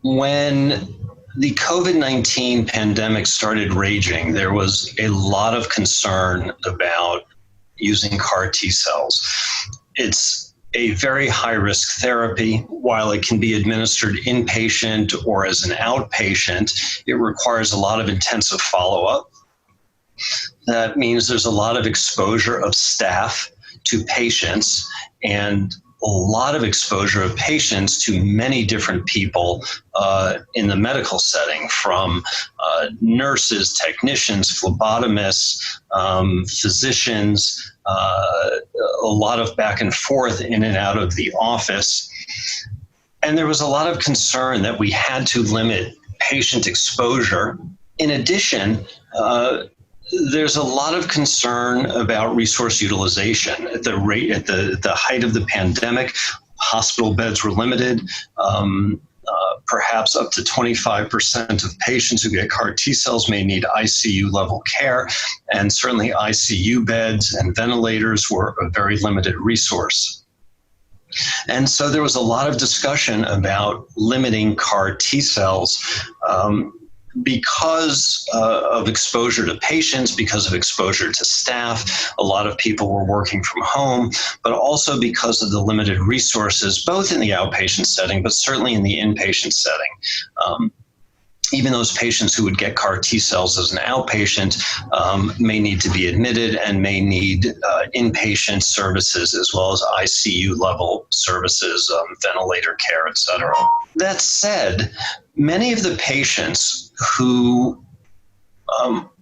When the COVID-19 pandemic started raging, there was a lot of concern about using CAR T cells. It's a very high-risk therapy. While it can be administered inpatient or as an outpatient, it requires a lot of intensive follow-up. That means there's a lot of exposure of staff to patients and a lot of exposure of patients to many different people in the medical setting, from nurses, technicians, phlebotomists, physicians, a lot of back and forth in and out of the office. And there was a lot of concern that we had to limit patient exposure. In addition, there's a lot of concern about resource utilization. At the height of the pandemic, hospital beds were limited. Perhaps up to 25% of patients who get CAR T cells may need ICU level care, and certainly ICU beds and ventilators were a very limited resource. And so there was a lot of discussion about limiting CAR T cells because of exposure to patients, because of exposure to staff. A lot of people were working from home, but also because of the limited resources, both in the outpatient setting, but certainly in the inpatient setting. Even those patients who would get CAR T cells as an outpatient may need to be admitted and may need inpatient services as well as ICU level services, ventilator care, et cetera. That said, many of the patients who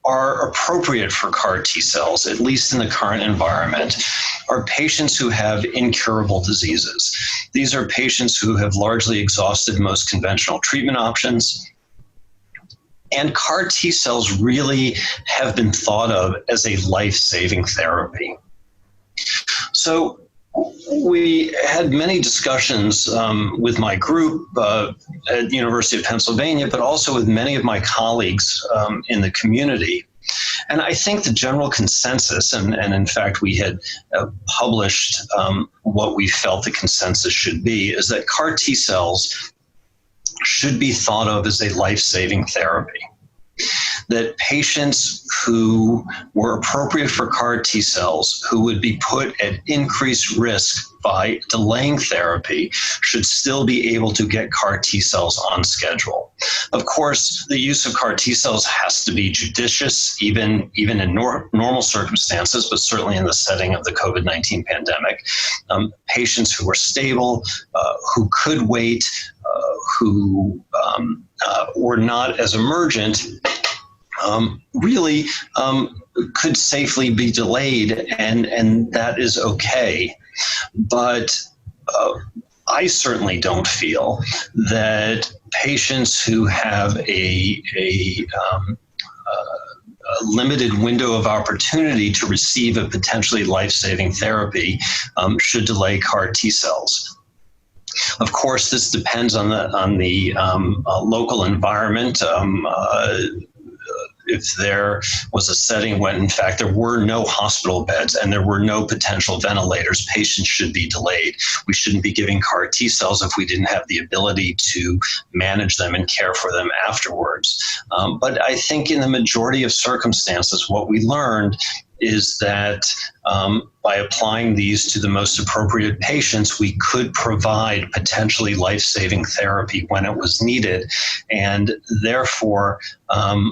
are appropriate for CAR T cells, at least in the current environment, are patients who have incurable diseases. These are patients who have largely exhausted most conventional treatment options. And CAR T cells really have been thought of as a life-saving therapy. So we had many discussions with my group at the University of Pennsylvania, but also with many of my colleagues in the community. And I think the general consensus, and in fact we had published what we felt the consensus should be, is that CAR T cells should be thought of as a life-saving therapy. That patients who were appropriate for CAR T cells, who would be put at increased risk by delaying therapy, should still be able to get CAR T cells on schedule. Of course, the use of CAR T cells has to be judicious, even in normal circumstances, but certainly in the setting of the COVID-19 pandemic. Patients who are stable, who could wait, who were not as emergent, really could safely be delayed, and that is okay. But I certainly don't feel that patients who have a limited window of opportunity to receive a potentially life-saving therapy should delay CAR T cells. Of course, this depends on the local environment. If there was a setting when, in fact, there were no hospital beds and there were no potential ventilators, patients should be delayed. We shouldn't be giving CAR T cells if we didn't have the ability to manage them and care for them afterwards. But I think in the majority of circumstances, what we learned is that by applying these to the most appropriate patients, we could provide potentially life-saving therapy when it was needed. And therefore,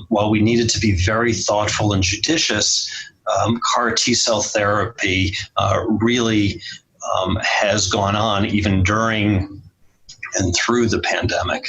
while we needed to be very thoughtful and judicious, CAR T cell therapy really has gone on even during and through the pandemic.